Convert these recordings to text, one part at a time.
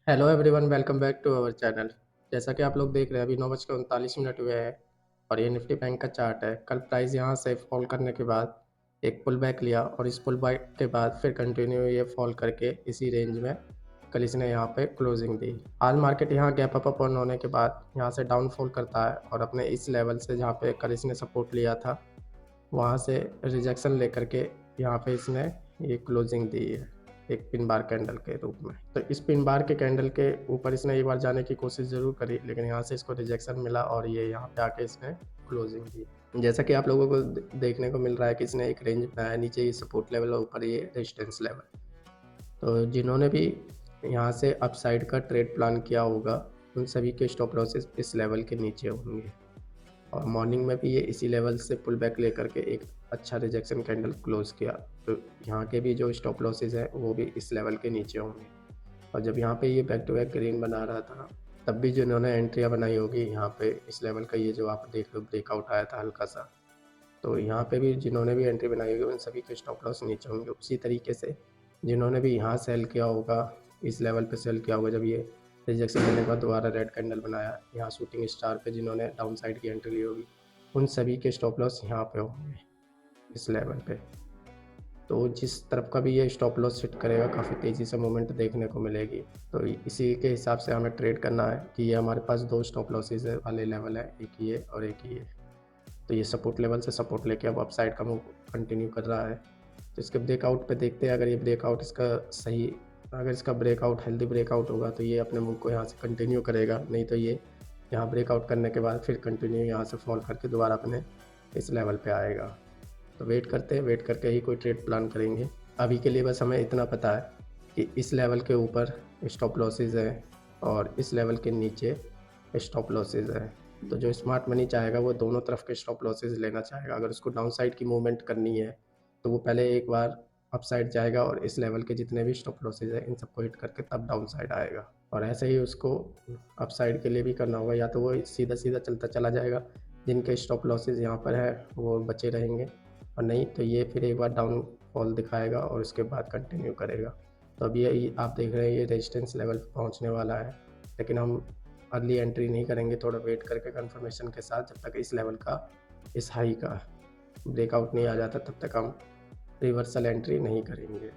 Hello everyone, welcome back to our channel. जैसा कि आप लोग देख रहे हैं, अभी 9:39 हुए हैं और ये निफ्टी बैंक का चार्ट है। कल प्राइस यहाँ से फॉल करने के बाद एक पुल बैक लिया और इस पुल बैक के बाद फिर कंटिन्यू ये फॉल करके इसी रेंज में कल इसने यहाँ पे क्लोजिंग दी। आज मार्केट यहाँ गैप अप ओपन होने के बाद यहाँ से डाउनफॉल करता है और अपने इस लेवल से जहाँ पे कल इसने सपोर्ट लिया था वहाँ से रिजेक्शन लेकर के यहाँ पे इसने ये क्लोजिंग दी है एक पिन बार कैंडल के रूप में। तो इस पिन बार के कैंडल के ऊपर इसने एक बार जाने की कोशिश ज़रूर करी, लेकिन यहाँ से इसको रिजेक्शन मिला और ये यहाँ पे आके इसने क्लोजिंग दी। जैसा कि आप लोगों को देखने को मिल रहा है कि इसने एक रेंज बनाया, नीचे ये सपोर्ट लेवल और ऊपर ये रेजिस्टेंस लेवल। तो जिन्होंने भी यहाँ से अपसाइड का ट्रेड प्लान किया होगा उन सभी के स्टॉप लॉसेस इस लेवल के नीचे होंगे और मॉर्निंग में भी ये इसी लेवल से पुल बैक लेकर के एक अच्छा रिजेक्शन कैंडल क्लोज किया। तो यहाँ के भी जो स्टॉप लॉसेस हैं वो भी इस लेवल के नीचे होंगे। और जब यहाँ पे ये बैक टू बैक ग्रीन बना रहा था तब भी जिन्होंने एंट्रियाँ बनाई होगी यहाँ पे इस लेवल का, ये जो आप देख रहे हो ब्रेकआउट आया था हल्का सा, तो यहाँ पे भी जिन्होंने भी एंट्री बनाई होगी उन सभी के स्टॉप लॉस नीचे होंगे। उसी तरीके से जिन्होंने भी यहाँ सेल किया होगा, इस लेवल पे सेल किया होगा, जब ये रिजेक्शन देने के बाद दोबारा रेड कैंडल बनाया यहाँ शूटिंग स्टार पे, जिन्होंने डाउन साइड की एंट्री ली होगी उन सभी के स्टॉप लॉस यहाँ पे होंगे इस लेवल पे। तो जिस तरफ का भी ये स्टॉप लॉस सेट करेगा काफ़ी तेज़ी से मूवमेंट देखने को मिलेगी। तो इसी के हिसाब से हमें ट्रेड करना है कि ये हमारे पास दो स्टॉप लॉसेस वाले लेवल है, एक ये और एक ये। तो ये सपोर्ट लेवल से सपोर्ट लेके अब अपसाइड का मूव कंटिन्यू कर रहा है। तो इसके ब्रेकआउट पे देखते हैं, अगर ये ब्रेकआउट इसका सही, अगर इसका ब्रेकआउट हेल्दी ब्रेकआउट होगा तो ये अपने मूव को यहाँ से कंटिन्यू करेगा, नहीं तो ये यहाँ ब्रेकआउट करने के बाद फिर कंटिन्यू यहाँ से फॉल करके दोबारा अपने इस लेवल पे आएगा। तो वेट करते हैं, वेट करके ही कोई ट्रेड प्लान करेंगे। अभी के लिए बस हमें इतना पता है कि इस लेवल के ऊपर स्टॉप लॉसेस है और इस लेवल के नीचे स्टॉप लॉसेस है। तो जो स्मार्ट मनी चाहेगा वो दोनों तरफ के स्टॉप लॉसेस लेना चाहेगा। अगर उसको डाउन साइड की मूवमेंट करनी है तो वो पहले एक बार अप साइड जाएगा और इस लेवल के जितने भी स्टॉप लॉसेस है इन सबको हिट करके तब डाउन साइड आएगा। और ऐसे ही उसको अप साइड के लिए भी करना होगा, या तो वो सीधा सीधा चलता चला जाएगा, जिनके स्टॉप लॉसेस यहाँ पर है वो बचे रहेंगे, और नहीं तो ये फिर एक बार डाउन फॉल दिखाएगा और उसके बाद कंटिन्यू करेगा। तो अभी ये आप देख रहे हैं ये रेजिस्टेंस लेवल पर पहुँचने वाला है, लेकिन हम अर्ली एंट्री नहीं करेंगे, थोड़ा वेट करके कंफर्मेशन के साथ जब तक इस लेवल का, इस हाई का ब्रेकआउट नहीं आ जाता तब तक हम रिवर्सल एंट्री नहीं करेंगे।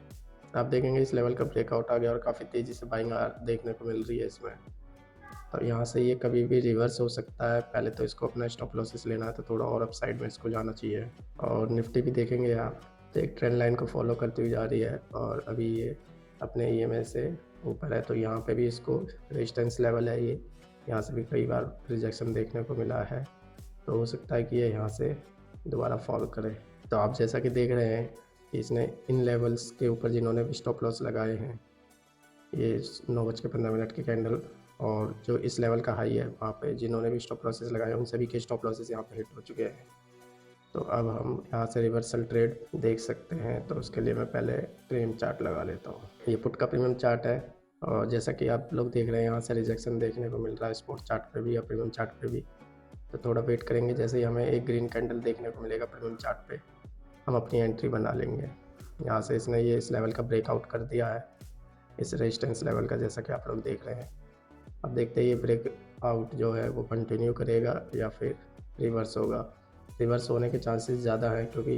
आप देखेंगे इस लेवल का ब्रेकआउट आ गया और काफ़ी तेज़ी से बाइंग देखने को मिल रही है इसमें। तो यहाँ से ये कभी भी रिवर्स हो सकता है, पहले तो इसको अपना स्टॉप लॉसेस लेना है, तो थोड़ा और अप साइड में इसको जाना चाहिए। और निफ्टी भी देखेंगे आप तो एक ट्रेंड लाइन को फॉलो करती हुई जा रही है और अभी ये अपने ईएमए से ऊपर है। तो यहाँ पे भी इसको रेजिस्टेंस लेवल है ये, यहाँ से भी कई बार रिजेक्शन देखने को मिला है, तो हो सकता है कि ये यहाँ से दोबारा फॉल करे। तो आप जैसा कि देख रहे हैं कि इसने इन लेवल्स के ऊपर जिन्होंने भी स्टॉप लॉस लगाए हैं, ये 9:15 की कैंडल और जो इस लेवल का हाई है वहाँ पे जिन्होंने भी स्टॉप लॉसेस लगाए उन सभी के स्टॉप लॉसेस यहाँ पे हिट हो चुके हैं। तो अब हम यहाँ से रिवर्सल ट्रेड देख सकते हैं, तो उसके लिए मैं पहले प्रीमियम चार्ट लगा लेता हूँ। ये पुट का प्रीमियम चार्ट है और जैसा कि आप लोग देख रहे हैं यहाँ से रिजेक्शन देखने को मिल रहा है स्पॉट चार्ट पे भी या प्रीमियम चार्ट पे भी। तो थोड़ा वेट करेंगे, जैसे ही हमें एक ग्रीन कैंडल देखने को मिलेगा प्रीमियम चार्ट पे हम अपनी एंट्री बना लेंगे। यहाँ से इसने ये इस लेवल का ब्रेकआउट कर दिया है, इस रेजिस्टेंस लेवल का, जैसा कि आप लोग देख रहे हैं। अब देखते हैं ये ब्रेक आउट जो है वो कंटिन्यू करेगा या फिर रिवर्स होगा। रिवर्स होने के चांसेस ज़्यादा हैं क्योंकि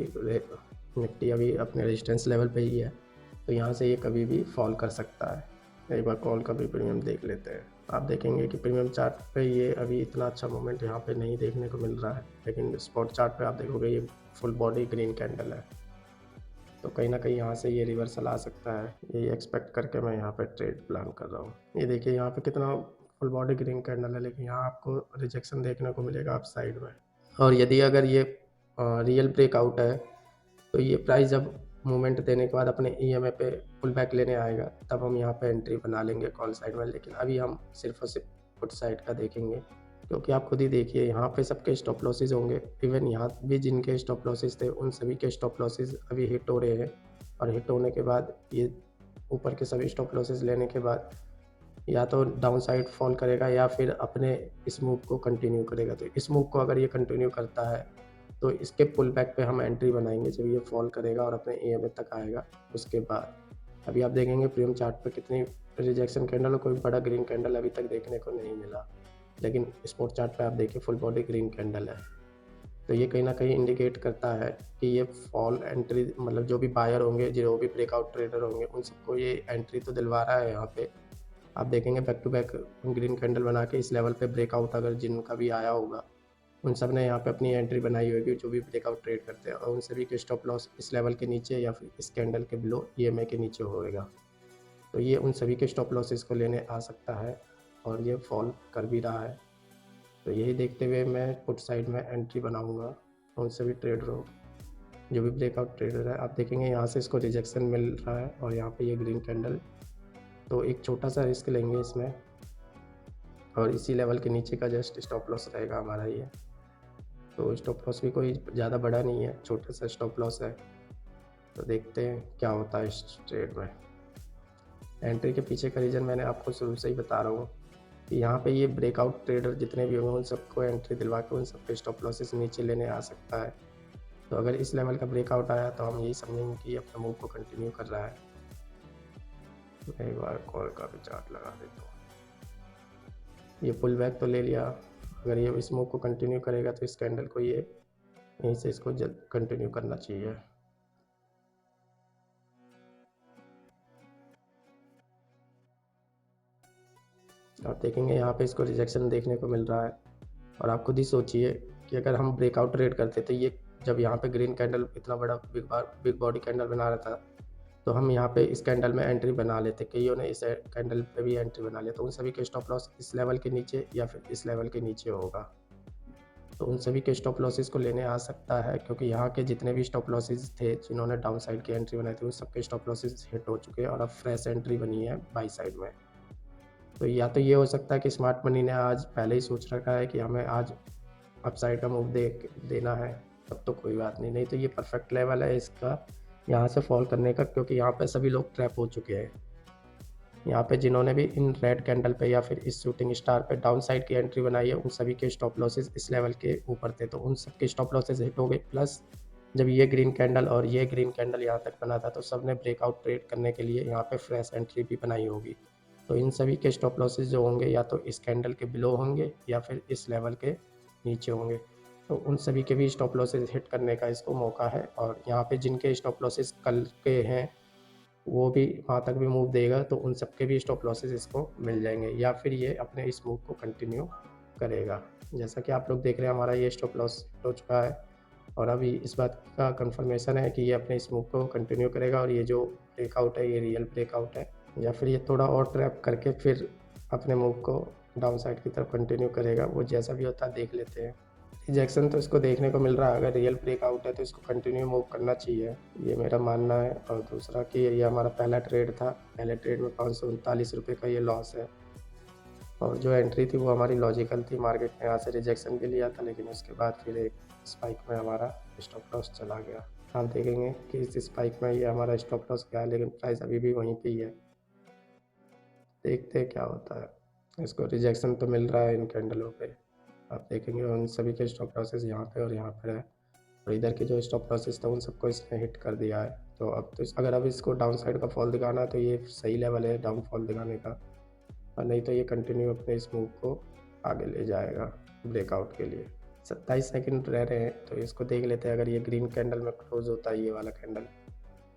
निफ्टी अभी अपने रेजिस्टेंस लेवल पे ही है, तो यहाँ से ये कभी भी फॉल कर सकता है। एक बार कॉल का भी प्रीमियम देख लेते हैं। आप देखेंगे कि प्रीमियम चार्ट पे ये अभी इतना अच्छा मोमेंट यहाँ पे नहीं देखने को मिल रहा है, लेकिन स्पॉट चार्ट पे आप देखोगे ये फुल बॉडी ग्रीन कैंडल है, तो कहीं ना कहीं यहाँ से ये रिवर्सल आ सकता है, यही एक्सपेक्ट करके मैं यहाँ पे ट्रेड प्लान कर रहा हूँ। ये देखिए यहाँ पे कितना फुल बॉडी ग्रीन कैंडल है, लेकिन यहाँ आपको रिजेक्शन देखने को मिलेगा अप साइड में। और यदि अगर ये रियल ब्रेकआउट है तो ये प्राइस जब मूवमेंट देने के बाद अपने ईएमए पे पुल बैक लेने आएगा तब हम यहाँ पे एंट्री बना लेंगे कॉल साइड में, लेकिन अभी हम सिर्फ और सिर्फ पुट साइड का देखेंगे, क्योंकि आप खुद ही देखिए यहाँ पे सबके स्टॉप लॉसेस होंगे। इवन यहाँ भी जिनके स्टॉप लॉसेस थे उन सभी के स्टॉप लॉसेस अभी हिट हो रहे हैं, और हिट होने के बाद ये ऊपर के सभी स्टॉप लॉसेस लेने के बाद या तो डाउन साइड फॉल करेगा या फिर अपने इस मूव को कंटिन्यू करेगा। तो इस मूव को अगर ये कंटिन्यू करता है तो इसके पुल बैक पे हम एंट्री बनाएंगे जब ये फॉल करेगा और अपने ईएमए तक आएगा उसके बाद। अभी आप देखेंगे प्रीमियम चार्ट पे कितनी रिजेक्शन कैंडल और कोई बड़ा ग्रीन कैंडल अभी तक देखने को नहीं मिला, लेकिन स्पॉट चार्ट पे आप देखिए फुल बॉडी ग्रीन कैंडल है। तो ये कहीं ना कहीं इंडिकेट करता है कि ये फॉल एंट्री, मतलब जो भी बायर होंगे, जो भी ब्रेकआउट ट्रेडर होंगे, उन सबको ये एंट्री तो दिलवा रहा है। यहाँ पे आप देखेंगे back to back green candle बना के इस लेवल पे ब्रेकआउट अगर जिनका भी आया होगा, उन सब ने यहाँ पे अपनी एंट्री बनाई होगी, जो भी ब्रेकआउट ट्रेड करते हैं, और उन सभी के स्टॉप लॉस इस लेवल के नीचे या फिर इस कैंडल के बिलो EMA के नीचे होएगा। तो ये उन सभी के स्टॉप लॉसेस को लेने आ सकता है और ये फॉल कर भी रहा है। तो यही देखते हुए मैं पुट साइड में एंट्री बनाऊंगा उन सभी ट्रेडरों, जो भी ब्रेकआउट ट्रेडर है। आप देखेंगे यहाँ से इसको रिजेक्शन मिल रहा है और यहाँ पे ये ग्रीन कैंडल, तो एक छोटा सा रिस्क लेंगे इसमें, और इसी लेवल के नीचे का जस्ट स्टॉप लॉस रहेगा हमारा ये। तो स्टॉप लॉस भी कोई ज़्यादा बड़ा नहीं है, छोटा सा स्टॉप लॉस है। तो देखते हैं क्या होता है इस ट्रेड में। एंट्री के पीछे का रीज़न मैंने आपको शुरू से ही बता रहा हूँ कि यहाँ पे ये ब्रेकआउट ट्रेडर जितने भी होंगे उन सबको एंट्री दिलवा के उन सबके स्टॉप लॉसेस नीचे लेने आ सकता है। तो अगर इस लेवल का ब्रेकआउट आया तो हम यही समझेंगे कि अपने मूव को कंटिन्यू कर रहा है। मैं एक बार कॉल का भी चार्ट लगा देता हूँ। ये पुल बैक तो ले लिया, अगर ये इस मूव को कंटिन्यू करेगा तो इस कैंडल को ये यहीं से इसको जल्द कंटिन्यू करना चाहिए। आप देखेंगे यहाँ पे इसको रिजेक्शन देखने को मिल रहा है, और आप खुद ही सोचिए कि अगर हम ब्रेकआउट ट्रेड करते थे, ये जब यहाँ पे ग्रीन कैंडल इतना बड़ा बिग बॉडी कैंडल बना रहा था, तो हम यहाँ पे इस कैंडल में एंट्री बना लेते, कईयों ने इस कैंडल पे भी एंट्री बना लिया, तो उन सभी के स्टॉप लॉस इस लेवल के नीचे या फिर इस लेवल के नीचे होगा। तो उन सभी के स्टॉप लॉसेस को लेने आ सकता है, क्योंकि यहाँ के जितने भी स्टॉप लॉसेस थे जिन्होंने डाउन साइड की एंट्री बनाई थी, उन सबके स्टॉप लॉसेस हिट हो चुके हैं और अब फ्रेश एंट्री बनी है बाई साइड में। तो या तो ये हो सकता है कि स्मार्ट मनी ने आज पहले ही सोच रखा है कि हमें आज अपसाइड का मूव देना है, तब तो कोई बात नहीं, नहीं तो ये परफेक्ट लेवल है इसका यहाँ से फॉल करने का, क्योंकि यहाँ पे सभी लोग ट्रैप हो चुके हैं। यहाँ पे जिन्होंने भी इन रेड कैंडल पे या फिर इस शूटिंग स्टार पे डाउन साइड की एंट्री बनाई है, उन सभी के स्टॉप लॉसेस इस लेवल के ऊपर थे, तो उन सब के स्टॉप लॉसेस हिट हो गए। प्लस जब ये ग्रीन कैंडल और ये ग्रीन कैंडल यहाँ तक बना था, तो सब ने ब्रेकआउट ट्रेड करने के लिए यहाँ पे फ्रेश एंट्री भी बनाई होगी। तो इन सभी के स्टॉप लॉसेस जो होंगे या तो इस कैंडल के बिलो होंगे या फिर इस लेवल के नीचे होंगे। तो उन सभी के भी स्टॉप लॉसेस हिट करने का इसको मौका है, और यहाँ पे जिनके स्टॉप लॉसेस कल के हैं वो भी वहाँ तक भी मूव देगा, तो उन सबके भी स्टॉप लॉसेस इसको मिल जाएंगे, या फिर ये अपने इस मूव को कंटिन्यू करेगा। जैसा कि आप लोग देख रहे हैं हमारा ये स्टॉप लॉस हो चुका है, और अभी इस बात का कंफर्मेशन है कि ये अपने इस मूव को कंटिन्यू करेगा, और ये जो ब्रेकआउट है ये रियल ब्रेकआउट है, या फिर ये थोड़ा और ट्रैप करके फिर अपने मूव को डाउन साइड की तरफ कंटिन्यू करेगा। वो जैसा भी होता है देख लेते हैं। रिजेक्शन तो इसको देखने को मिल रहा है, अगर रियल ब्रेकआउट है तो इसको कंटिन्यू मूव करना चाहिए, ये मेरा मानना है। और दूसरा कि ये हमारा पहला ट्रेड था, पहले ट्रेड में 539 रुपये का ये लॉस है, और जो एंट्री थी वो हमारी लॉजिकल थी, मार्केट ने यहाँ से रिजेक्शन भी लिया था, लेकिन उसके बाद फिर एक स्पाइक में हमारा स्टॉप लॉस चला गया। आप देखेंगे कि इस स्पाइक में ये हमारा स्टॉप लॉस गया, लेकिन प्राइस अभी भी वहीं पे ही है। देखते हैं क्या होता है। इसको रिजेक्शन तो मिल रहा है इन कैंडलों पे, आप देखेंगे उन सभी के स्टॉप लॉसेस यहाँ पे और यहाँ पर है, और इधर के जो स्टॉप लॉसेस था उन सबको इसने हिट कर दिया है। तो अब तो अगर अब इसको डाउन साइड का फॉल दिखाना है तो ये सही लेवल है डाउन फॉल दिखाने का, और नहीं तो ये कंटिन्यू अपने इस मूव को आगे ले जाएगा ब्रेकआउट के लिए। 27 सेकंड रह रहे हैं, तो इसको देख लेते हैं। अगर ये ग्रीन कैंडल में क्लोज होता है, ये वाला कैंडल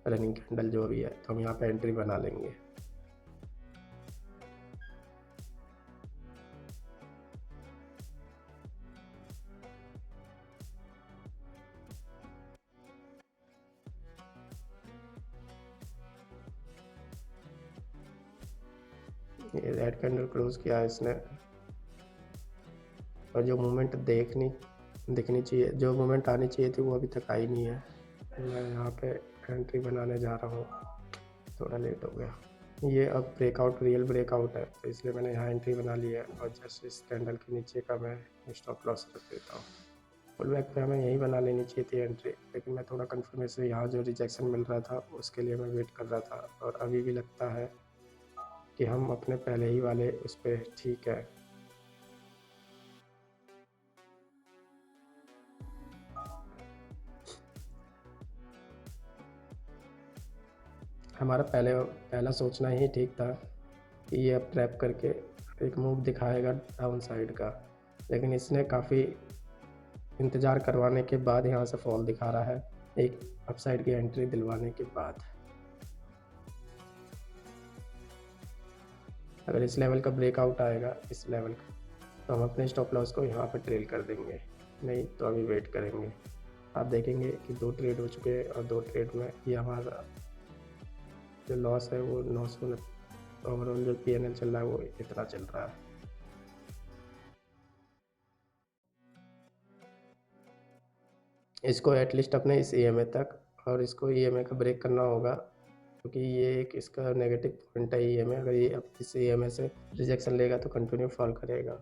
रनिंग कैंडल जो भी है, तो हम यहाँ पे एंट्री बना लेंगे। ये रेड कैंडल क्लोज किया है इसने, और जो मूवमेंट दिखनी चाहिए, जो मूवमेंट आनी चाहिए थी वो अभी तक आई नहीं है। मैं यहाँ पे एंट्री बनाने जा रहा हूँ, थोड़ा लेट हो गया। ये अब ब्रेकआउट रियल ब्रेकआउट है, तो इसलिए मैंने यहाँ एंट्री बना ली है, और जस्ट इस कैंडल के नीचे का मैं स्टॉप लॉस रख देता हूँ। फुल बैक पे हमें यही बना लेनी चाहिए थी एंट्री, लेकिन मैं थोड़ा कन्फर्मेशन, यहाँ जो रिजेक्शन मिल रहा था उसके लिए मैं वेट कर रहा था, और अभी भी लगता है कि हम अपने पहले ही वाले उस पर ठीक है। हमारा पहला सोचना ही ठीक था कि ये अब ट्रैप करके एक मूव दिखाएगा डाउन साइड का, लेकिन इसने काफ़ी इंतज़ार करवाने के बाद यहाँ से फॉल दिखा रहा है, एक अपसाइड की एंट्री दिलवाने के बाद। अगर इस लेवल का ब्रेकआउट आएगा, इस लेवल का, तो हम अपने स्टॉप लॉस को यहाँ पे ट्रेल कर देंगे, नहीं तो अभी वेट करेंगे। आप देखेंगे कि 2 ट्रेड हो चुके हैं और 2 ट्रेड में ये हमारा जो लॉस है वो 900, ओवरऑल जो पीएनएल चल रहा है वो इतना चल रहा है। इसको एटलीस्ट अपने इस ईएमए तक और इसको ईएमए का ब्रेक करना होगा, क्योंकि ये एक इसका नेगेटिव पॉइंट है ईएमए। अगर ये अब इस ईएमए से रिजेक्शन लेगा तो कंटिन्यू फॉल करेगा,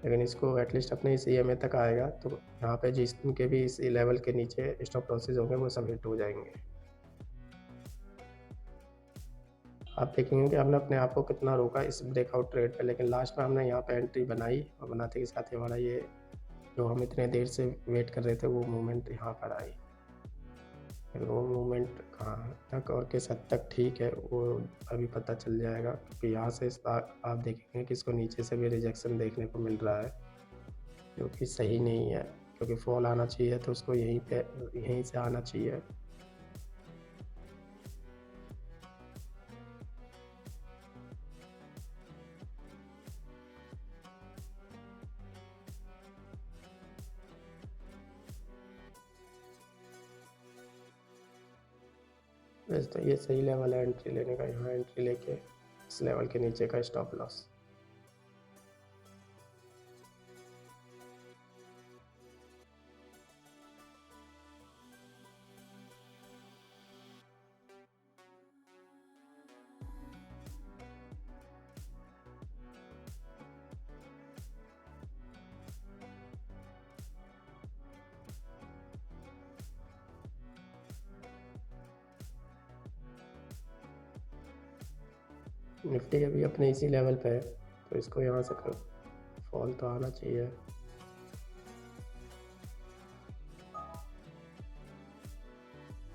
लेकिन इसको एटलीस्ट अपने इस ईएमए तक आएगा तो यहाँ पे जिनके भी इस लेवल के नीचे स्टॉप लॉसेज होंगे वो सब हिट हो जाएंगे। आप देखेंगे कि हमने अपने आप को कितना रोका इस ब्रेकआउट ट्रेड पे, लेकिन लास्ट में हमने यहाँ पे एंट्री बनाई और बनाते के साथ ही हमारा ये जो हम इतने देर से वेट कर रहे थे वो मूवमेंट यहाँ पर आई। लेकिन वो मूवमेंट कहाँ तक और किस हद तक ठीक है वो अभी पता चल जाएगा, क्योंकि यहाँ से आप देखेंगे कि इसको नीचे से भी रिजेक्शन देखने को मिल रहा है, जो कि सही नहीं है, क्योंकि फॉल आना चाहिए तो उसको यहीं से आना चाहिए। वैसे तो ये सही लेवल है एंट्री लेने का, यहाँ एंट्री लेके इस लेवल के नीचे का स्टॉप लॉस। निफ्टी अभी अपने इसी लेवल पे है, तो इसको यहाँ से फॉल तो आना चाहिए।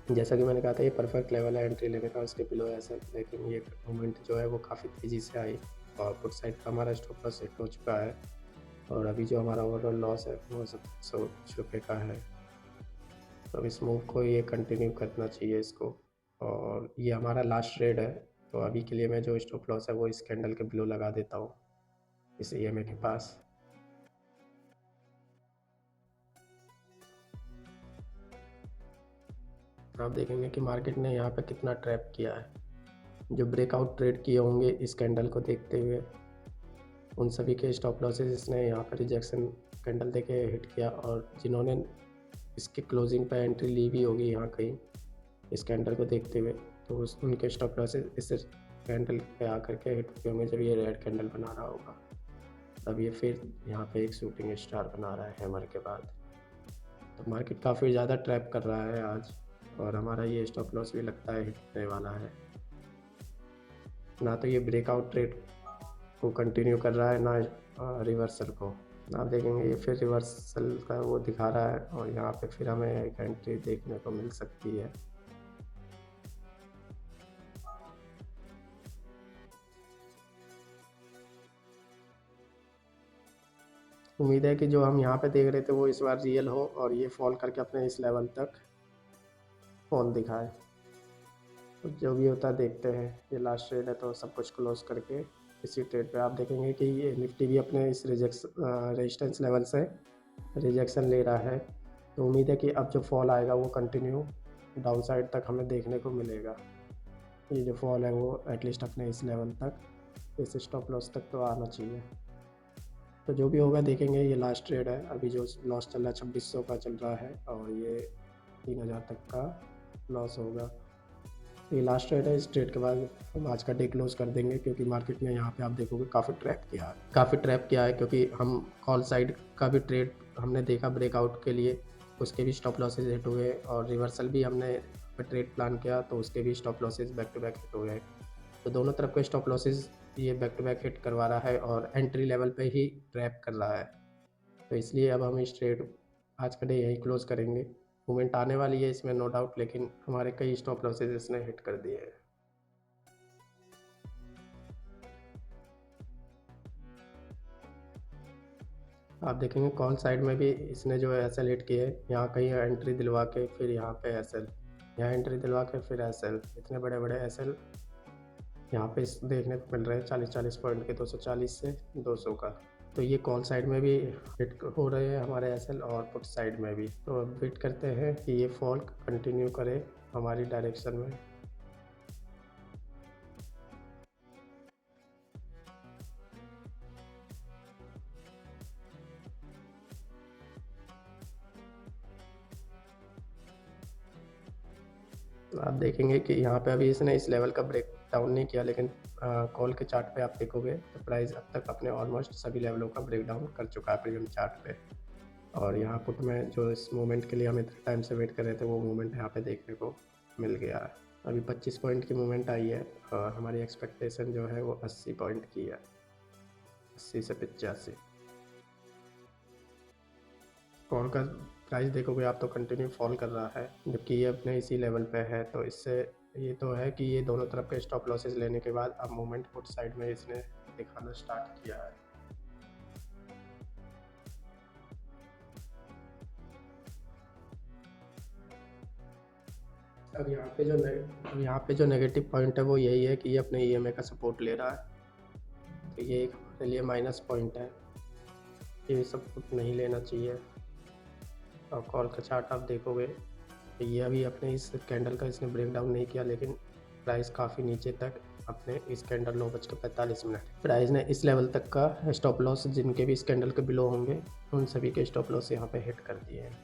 जैसा कि मैंने कहा था ये परफेक्ट लेवल है एंट्री लेने का, उसके बिलो ऐसा, लेकिन ये मूवमेंट जो है वो काफ़ी तेज़ी से आई और पुट साइड का हमारा स्टॉप लॉस हिट हो चुका है और अभी जो हमारा ओवरऑल लॉस है वो 700 रुपये का है। तो अब इस मूव को ये कंटिन्यू करना चाहिए इसको, और ये हमारा लास्ट ट्रेड है, तो अभी के लिए मैं जो स्टॉप लॉस है वो इस कैंडल के बिलो लगा देता हूँ, इस ईएमए के पास। आप देखेंगे कि मार्केट ने यहाँ पे कितना ट्रैप किया है। जो ब्रेकआउट ट्रेड किए होंगे इस कैंडल को देखते हुए, उन सभी के स्टॉप लॉसेस इसने यहाँ पर रिजेक्शन कैंडल देके हिट किया, और जिन्होंने इसके क्लोजिंग पे एंट्री ली भी होगी यहाँ कहीं इस कैंडल को देखते हुए, तो उनके स्टॉप लॉसेस इस कैंडल पे आकर के हिट हुए होंगे जब ये रेड कैंडल बना रहा होगा। तब ये फिर यहाँ पे एक शूटिंग स्टार बना रहा है हैमर के बाद। तो मार्केट काफ़ी ज़्यादा ट्रैप कर रहा है आज, और हमारा ये स्टॉप लॉस भी लगता है हिट होने वाला है। ना तो ये ब्रेकआउट ट्रेड को कंटिन्यू कर रहा है, ना रिवर्सल को। आप देखेंगे ये फिर रिवर्सल का वो दिखा रहा है और यहाँ पे फिर हमें एक एंट्री देखने को मिल सकती है। उम्मीद है कि जो हम यहाँ पे देख रहे थे वो इस बार रियल हो और ये फॉल करके अपने इस लेवल तक फॉल दिखाए। तो जो भी होता है देखते हैं। ये लास्ट ट्रेड है तो सब कुछ क्लोज करके इसी ट्रेड पे आप देखेंगे कि ये निफ्टी भी अपने इस रेजिस्टेंस लेवल से रिजेक्शन ले रहा है। तो उम्मीद है कि अब जो फॉल आएगा वो कंटिन्यू डाउन साइड तक हमें देखने को मिलेगा। ये जो फॉल है वो एटलीस्ट अपने इस लेवल तक, इस स्टॉप लॉस तक तो आना चाहिए। तो जो भी होगा देखेंगे। ये लास्ट ट्रेड है, अभी जो लॉस चल रहा है 2600 का चल रहा है और ये 3000 तक का लॉस होगा। ये लास्ट ट्रेड है, इस ट्रेड के बाद हम आज का डे क्लोज कर देंगे, क्योंकि मार्केट ने यहाँ पे आप देखोगे काफ़ी ट्रैप किया है क्योंकि हम कॉल साइड का भी ट्रेड हमने देखा ब्रेकआउट के लिए, उसके भी स्टॉप लॉसेज हिट हुए, और रिवर्सल भी हमने ट्रेड प्लान किया तो उसके भी stop losses back to back hit हुए। तो दोनों तरफ के स्टॉप लॉसेज ये बैक टू बैक हिट करवा रहा है और एंट्री लेवल पे ही ट्रैप कर रहा है। तो इसलिए अब हम इस ट्रेड आज का डे यहीं क्लोज करेंगे। मूवमेंट आने वाली है इसमें नो डाउट, लेकिन हमारे कई स्टॉप लॉसेज इसने हिट कर दिए हैं। आप देखेंगे कॉल साइड में भी इसने जो है एसएल हिट किए, यहाँ कहीं एंट्री दिलवा के फिर यहाँ पे एसएल, यहाँ एंट्री दिलवा के फिर एसएल, इतने बड़े बड़े एसएल यहाँ पे इस देखने को मिल रहे हैं 40-40 पॉइंट के, 240 से 200 का। तो ये कॉल साइड में भी हिट हो रहे हैं हमारे एसएल और पुट साइड में भी। तो अब वेट करते हैं कि ये फॉल कंटिन्यू करे हमारी डायरेक्शन में। आप देखेंगे कि यहाँ पे अभी इसने इस लेवल का ब्रेक डाउन नहीं किया, लेकिन कॉल के चार्ट पे आप देखोगे तो प्राइस अब तक अपने ऑलमोस्ट सभी लेवलों का ब्रेक डाउन कर चुका है प्रीमियम चार्ट पे। और यहाँ पुट में जो इस मूवमेंट के लिए हम इतने टाइम से वेट कर रहे थे वो मूवमेंट यहाँ पे देखने को मिल गया है। अभी 25 पॉइंट की मूवमेंट आई है और हमारी एक्सपेक्टेशन जो है वो 80 पॉइंट की है, 80 से 85। कॉल का प्राइस देखोगे आप तो कंटिन्यू फॉल कर रहा है, जबकि ये अपने इसी लेवल पे है। तो इससे ये तो है कि ये दोनों तरफ के स्टॉप लॉसेस लेने के बाद अब मूवमेंट पुट साइड में इसने दिखाना स्टार्ट किया है। अब यहाँ पे जो नेगेटिव पॉइंट है वो यही है कि ये अपने ईएमए का सपोर्ट ले रहा है। तो ये एक हमारे लिए माइनस पॉइंट है, ये सब कुछ नहीं लेना चाहिए। और कॉल का चार्ट आप देखोगे तो ये अभी अपने इस कैंडल का इसने ब्रेक डाउन नहीं किया, लेकिन प्राइस काफ़ी नीचे तक अपने इस कैंडल 9:45 प्राइस ने इस लेवल तक का स्टॉप लॉस जिनके भी इस कैंडल के बिलो होंगे उन सभी के स्टॉप लॉस यहाँ पे हिट कर दिए हैं।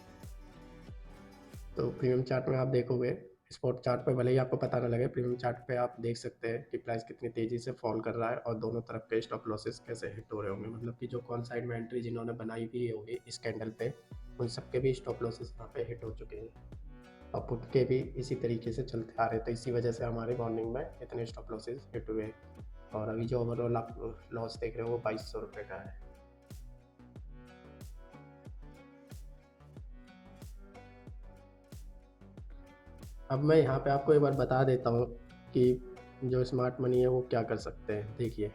तो प्रीमियम चार्ट में आप देखोगे, स्पॉट चार्ट पे भले ही आपको पता ना लगे, प्रीमियम चार्ट पे आप देख सकते हैं कि प्राइस कितनी तेज़ी से फॉल कर रहा है और दोनों तरफ के स्टॉप लॉसेस कैसे हिट हो रहे होंगे। मतलब कि जो कॉल साइड में एंट्री जिन्होंने बनाई भी होगी इस कैंडल पे, उन सबके भी स्टॉप लॉसेस यहाँ पे हिट हो चुके हैं और पुट के भी इसी तरीके से चलते आ रहे। तो इसी वजह से हमारे मॉर्निंग में इतने स्टॉप लॉसेस हिट हुए और अभी जो ओवरऑल आप लॉस देख रहे हो वो 2200 रुपये का है। अब मैं यहाँ पे आपको एक बार बता देता हूँ कि जो स्मार्ट मनी है वो क्या कर सकते हैं। देखिए,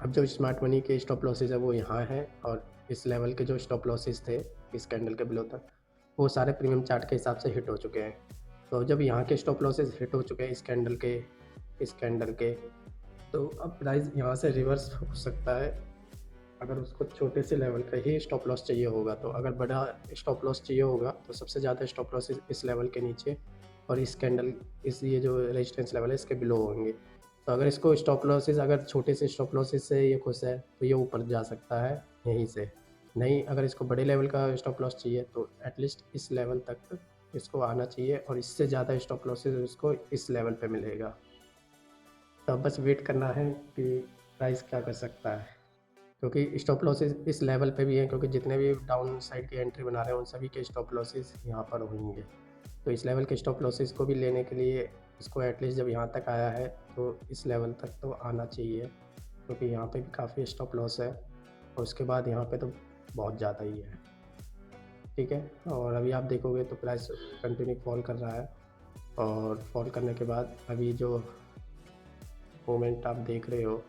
अब जो स्मार्ट मनी के स्टॉप लॉसेस है वो यहाँ है और इस लेवल के जो स्टॉप लॉसेस थे इस कैंडल के बिलो तक वो सारे प्रीमियम चार्ट के हिसाब से हिट हो चुके हैं। तो जब यहाँ के स्टॉप लॉसेस हिट हो चुके हैं इस कैंडल के, तो अब प्राइस यहाँ से रिवर्स हो सकता है अगर उसको छोटे से लेवल का ही स्टॉप लॉस चाहिए होगा। तो अगर बड़ा स्टॉप लॉस चाहिए होगा तो सबसे ज़्यादा स्टॉप लॉस इस लेवल के नीचे और इस कैंडल ये जो रेजिस्टेंस लेवल है इसके बिलो होंगे। तो अगर इसको स्टॉप लॉसेस अगर छोटे से स्टॉप लॉसेस से ये खुश है तो ये ऊपर जा सकता है यहीं से। नहीं, अगर इसको बड़े लेवल का स्टॉप लॉस चाहिए तो एटलीस्ट इस लेवल तक इसको आना चाहिए और इससे ज़्यादा स्टॉप लॉसेस उसको इस लेवल पे मिलेगा। तो अब बस वेट करना है कि प्राइस क्या कर सकता है, क्योंकि स्टॉप लॉसेस इस लेवल पे भी हैं, क्योंकि जितने भी डाउन साइड की एंट्री बना रहे हैं उन सभी के स्टॉप लॉसेस यहाँ पर होंगे। तो इस लेवल के स्टॉप लॉसेस को भी लेने के लिए इसको एटलीस्ट जब यहाँ तक आया है तो इस लेवल तक तो आना चाहिए, क्योंकि यहाँ पे भी काफ़ी स्टॉप लॉस है और उसके बाद यहाँ पे तो बहुत ज़्यादा ही है। ठीक है, और अभी आप देखोगे तो प्राइस कंटिन्यू फॉल कर रहा है और फॉल करने के बाद अभी जो मोमेंट आप देख रहे हो,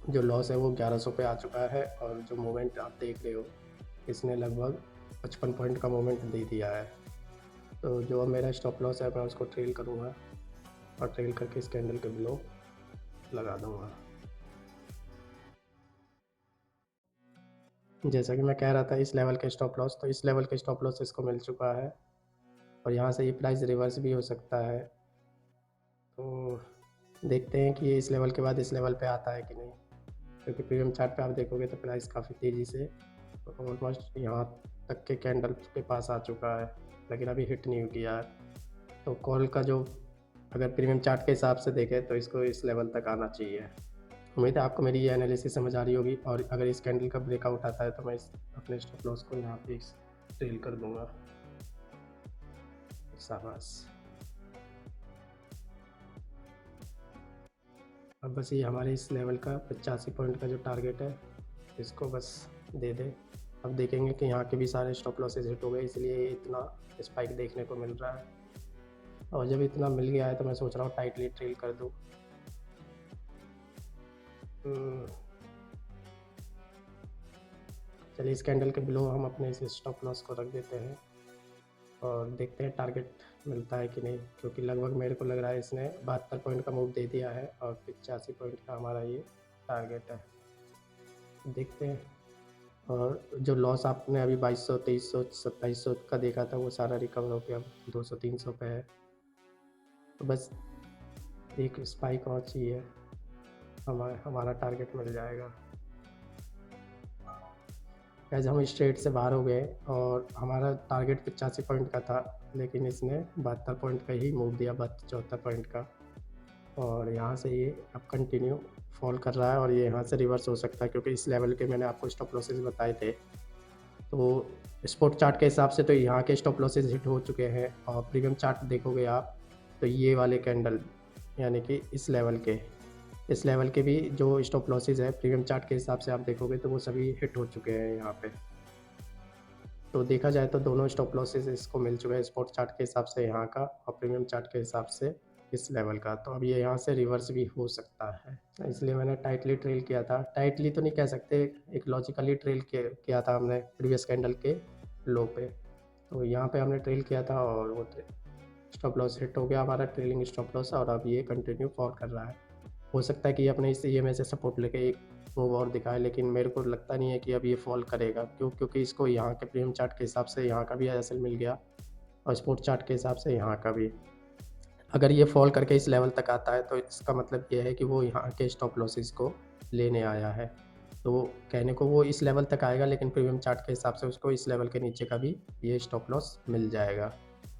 जो लॉस है वो 1100 पे आ चुका है और जो मोमेंट आप देख रहे हो इसने लगभग 55 पॉइंट का मोमेंट दे दिया है। तो जो अब मेरा स्टॉप लॉस है मैं उसको ट्रेल करूँगा और ट्रेल करके इस कैंडल के बिलो लगा दूँगा। जैसा कि मैं कह रहा था इस लेवल के स्टॉप लॉस, तो इस लेवल के स्टॉप लॉस इसको मिल चुका है और यहाँ से ये प्राइस रिवर्स भी हो सकता है। तो देखते हैं कि ये इस लेवल के बाद इस लेवल पे आता है कि नहीं, क्योंकि प्रीमियम चार्ट पे आप देखोगे तो प्राइस काफ़ी तेज़ी से ऑलमोस्ट यहाँ तक के कैंडल के पास आ चुका है, लेकिन अभी हिट नहीं किया है। तो कॉल का जो अगर प्रीमियम चार्ट के हिसाब से देखें तो इसको इस लेवल तक आना चाहिए। उम्मीद है आपको मेरी ये एनालिसिस समझ आ रही होगी और अगर इस कैंडल का ब्रेकआउट आता है तो मैं अपने स्टॉप लॉस को यहाँ पे ट्रेल कर दूँगा। शाबाश। अब बस ये हमारे इस लेवल का 85 पॉइंट का जो टारगेट है इसको बस दे दे। अब देखेंगे कि यहाँ के भी सारे स्टॉप लॉसेस हिट हो गए, इसलिए इतना स्पाइक देखने को मिल रहा है और जब इतना मिल गया है तो मैं सोच रहा हूँ टाइटली ट्रेल कर दूँ। चलिए इस कैंडल के बिलो हम अपने इस स्टॉप लॉस को रख देते हैं और देखते हैं टारगेट मिलता है कि नहीं, क्योंकि लगभग मेरे को लग रहा है इसने 72 पॉइंट का मूव दे दिया है और 85 पॉइंट का हमारा ये टारगेट है। देखते हैं। और जो लॉस आपने अभी 2200, 2300, 2700 का देखा था वो सारा रिकवर हो गया, 200, 300 पे है। तो बस एक स्पाइक और चाहिए, हमारा टारगेट मिल जाएगा। एज हम स्ट्रेट से बाहर हो गए और हमारा टारगेट 85 पॉइंट का था, लेकिन इसने 72 पॉइंट का ही मूव दिया, 74 पॉइंट का। और यहाँ से ये अब कंटिन्यू फॉल कर रहा है और ये यहाँ से रिवर्स हो सकता है, क्योंकि इस लेवल के मैंने आपको स्टॉप लॉसेस बताए थे। तो स्पॉट चार्ट के हिसाब से तो यहाँ के स्टॉप लॉसेस हिट हो चुके हैं, और प्रीमियम चार्ट देखोगे आप तो ये वाले कैंडल यानी कि इस लेवल के भी जो स्टॉप लॉसेस है प्रीमियम चार्ट के हिसाब से आप देखोगे तो वो सभी हिट हो चुके हैं यहाँ पे। तो देखा जाए तो दोनों स्टॉप लॉसेस इसको मिल चुके हैं, स्पॉट चार्ट के हिसाब से यहाँ का और प्रीमियम चार्ट के हिसाब से इस लेवल का। तो अब ये यहाँ से रिवर्स भी हो सकता है, इसलिए मैंने टाइटली ट्रेल किया था। टाइटली तो नहीं कह सकते, एक लॉजिकली ट्रेल किया था हमने प्रीवियस कैंडल के लो पे। तो यहाँ पे हमने ट्रेल किया था और वो स्टॉप लॉस हिट हो गया हमारा, ट्रेलिंग स्टॉप लॉस, और अब ये कंटिन्यू फॉल कर रहा है। हो सकता है कि अपने इस ईएमए से सपोर्ट लेके एक मूव और दिखाए, लेकिन मेरे को लगता नहीं है कि अब ये फॉल करेगा। क्योंकि इसको यहाँ के प्रीमियम चार्ट के हिसाब से यहाँ का भी एसएल मिल गया और स्पोर्ट चार्ट के हिसाब से यहाँ का भी। अगर ये फॉल करके इस लेवल तक आता है तो इसका मतलब ये है कि वो यहाँ के स्टॉप लॉसेस को लेने आया है। तो कहने को वो इस लेवल तक आएगा, लेकिन प्रीमियम चार्ट के हिसाब से उसको इस लेवल के नीचे का भी ये स्टॉप लॉस मिल जाएगा।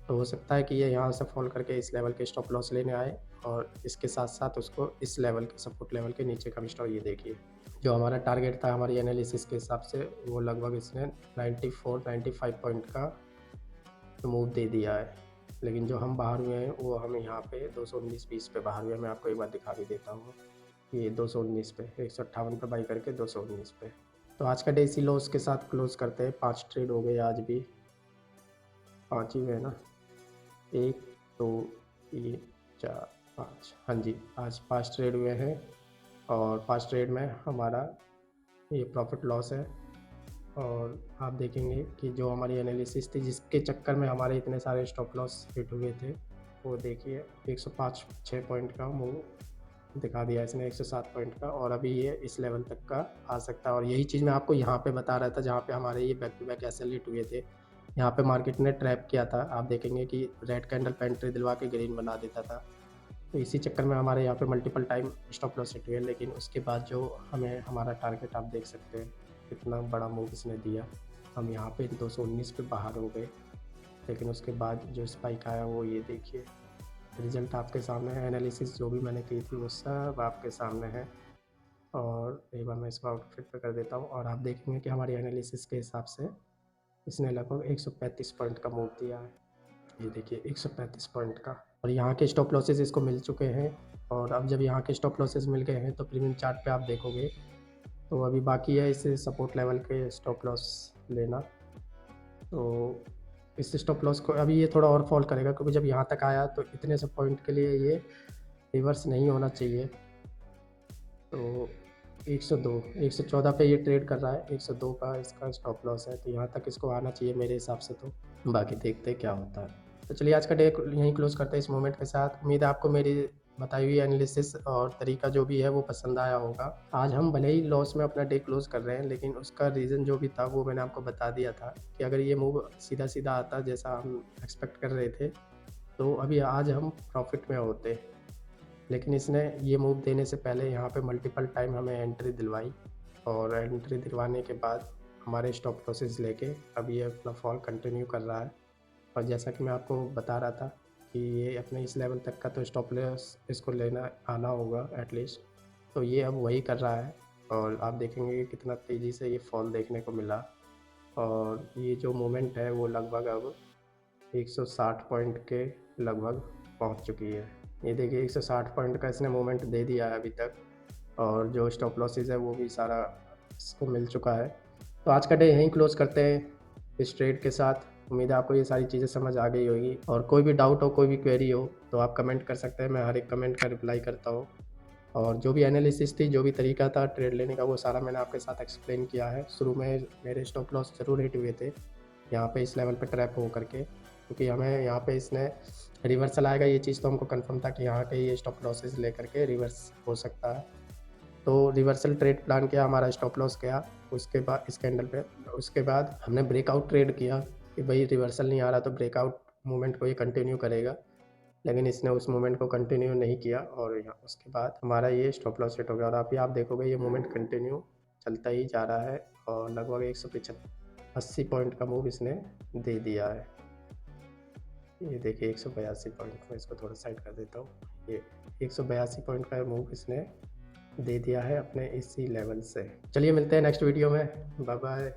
तो हो सकता है कि ये यहाँ से फॉल करके इस लेवल के स्टॉप लॉस लेने आए और इसके साथ साथ उसको इस लेवल के सपोर्ट लेवल के नीचे का भी स्टॉप। ये देखिए जो हमारा टारगेट था हमारी एनालिसिस के हिसाब से, वो लगभग इसने 94-95 पॉइंट का मूव दे दिया है। लेकिन जो हम बाहर हुए हैं वो हम यहाँ पे 219.20 पे बाहर हुए हैं। मैं आपको एक बार दिखा भी देता हूँ, ये 219 पे 158 पे बाई करके 219 पे। तो आज का डे इसी लॉस के साथ क्लोज करते हैं। 5 ट्रेड हो गए आज भी, 5 ही हुए ना, 1 2 3 4 5, हाँ जी आज 5 ट्रेड हुए हैं और 5 ट्रेड में हमारा ये प्रॉफिट लॉस है। और आप देखेंगे कि जो हमारी एनालिसिस थी जिसके चक्कर में हमारे इतने सारे स्टॉप लॉस हिट हुए थे, वो देखिए 105-6 पॉइंट का मूव दिखा दिया इसने, 107 पॉइंट का, और अभी ये इस लेवल तक का आ सकता है। और यही चीज़ मैं आपको यहाँ पे बता रहा था जहाँ पे हमारे ये back to back SL hit हुए थे। यहाँ पे मार्केट ने ट्रैप किया था, आप देखेंगे कि रेड कैंडल पे एंट्री दिलवा के ग्रीन बना देता था। तो इसी चक्कर में हमारे यहाँ पे multiple time stop loss hit हुए, लेकिन उसके बाद जो हमें हमारा टारगेट आप देख सकते हैं कितना बड़ा मूव इसने दिया। हम यहाँ पे 219 पे बाहर हो गए, लेकिन उसके बाद जो स्पाइक आया वो ये देखिए, रिजल्ट आपके सामने है। एनालिसिस जो भी मैंने की थी वो सब आपके सामने है। और एक बार मैं इसको आउटफिट पे कर देता हूँ और आप देखेंगे कि हमारी एनालिसिस के हिसाब से इसने लगभग 135 पॉइंट का मूव दिया है। ये देखिए 135 पॉइंट का, और यहाँ के स्टॉप लॉसेस इसको मिल चुके हैं। और अब जब यहाँ के स्टॉप लॉसेस मिल गए हैं तो प्रीमियम चार्ट पे आप देखोगे तो अभी बाकी है इसे सपोर्ट लेवल के स्टॉप लॉस लेना। तो इस स्टॉप लॉस को अभी ये थोड़ा और फॉल करेगा, क्योंकि जब यहाँ तक आया तो इतने सब पॉइंट के लिए ये रिवर्स नहीं होना चाहिए। तो 102 114 पे ये ट्रेड कर रहा है, 102 का इसका स्टॉप लॉस है, तो यहाँ तक इसको आना चाहिए मेरे हिसाब से। तो बाकी देखते हैं क्या होता है। तो चलिए आज का डे यहीं क्लोज करते हैं इस मोमेंट के साथ। उम्मीद है आपको मेरी बताई हुई एनालिसिस और तरीका जो भी है वो पसंद आया होगा। आज हम भले ही लॉस में अपना डे क्लोज कर रहे हैं, लेकिन उसका रीज़न जो भी था वो मैंने आपको बता दिया था कि अगर ये मूव सीधा सीधा आता जैसा हम एक्सपेक्ट कर रहे थे तो अभी आज हम प्रॉफिट में होते। लेकिन इसने ये मूव देने से पहले यहाँ पे मल्टीपल टाइम हमें एंट्री दिलवाई, और एंट्री दिलवाने के बाद हमारे स्टॉप लॉसेस लेके अब ये अपना फॉल कंटिन्यू कर रहा है। और जैसा कि मैं आपको बता रहा था कि ये अपने इस लेवल तक का तो स्टॉप लॉस इसको लेना आना होगा एटलीस्ट, तो ये अब वही कर रहा है। और आप देखेंगे कि कितना तेज़ी से ये फॉल देखने को मिला, और ये जो मोमेंट है वो लगभग अब 160 पॉइंट के लगभग पहुंच चुकी है। ये देखिए 160 पॉइंट का इसने मोमेंट दे दिया है अभी तक, और जो स्टॉप लॉसेस है वो भी सारा इसको मिल चुका है। तो आज का डे यहीं क्लोज करते हैं इस ट्रेड के साथ। उम्मीद है आपको ये सारी चीज़ें समझ आ गई होगी, और कोई भी डाउट हो कोई भी क्वेरी हो तो आप कमेंट कर सकते हैं, मैं हर एक कमेंट का रिप्लाई करता हूँ। और जो भी एनालिसिस थी, जो भी तरीका था ट्रेड लेने का, वो सारा मैंने आपके साथ एक्सप्लेन किया है। शुरू में मेरे स्टॉप लॉस ज़रूर हिट हुए थे यहाँ पे इस लेवल पे ट्रैप हो करके, क्योंकि हमें यहाँ पे इसने रिवर्सल आएगा, ये चीज़ तो हमको कंफर्म था कि यहाँ के ये स्टॉप लॉसेस लेकर के रिवर्स हो सकता है। तो रिवर्सल ट्रेड प्लान किया, हमारा स्टॉप लॉस गया उसके बाद इस कैंडल पे। उसके बाद हमने ब्रेकआउट ट्रेड किया कि भाई रिवर्सल नहीं आ रहा तो ब्रेकआउट मूवमेंट को ये कंटिन्यू करेगा, लेकिन इसने उस मूवमेंट को कंटिन्यू नहीं किया और यहाँ उसके बाद हमारा ये स्टॉप लॉस हिट हो गया। और अभी आप देखोगे ये मूवमेंट कंटिन्यू चलता ही जा रहा है और लगभग 180 पॉइंट का मूव इसने दे दिया है। ये देखिए 182 पॉइंट, मैं इसको थोड़ा साइड कर देता हूँ। ये 182 पॉइंट का मूव इसने दे दिया है अपने इसी लेवल से। चलिए मिलते हैं नेक्स्ट वीडियो में, बाय बाय।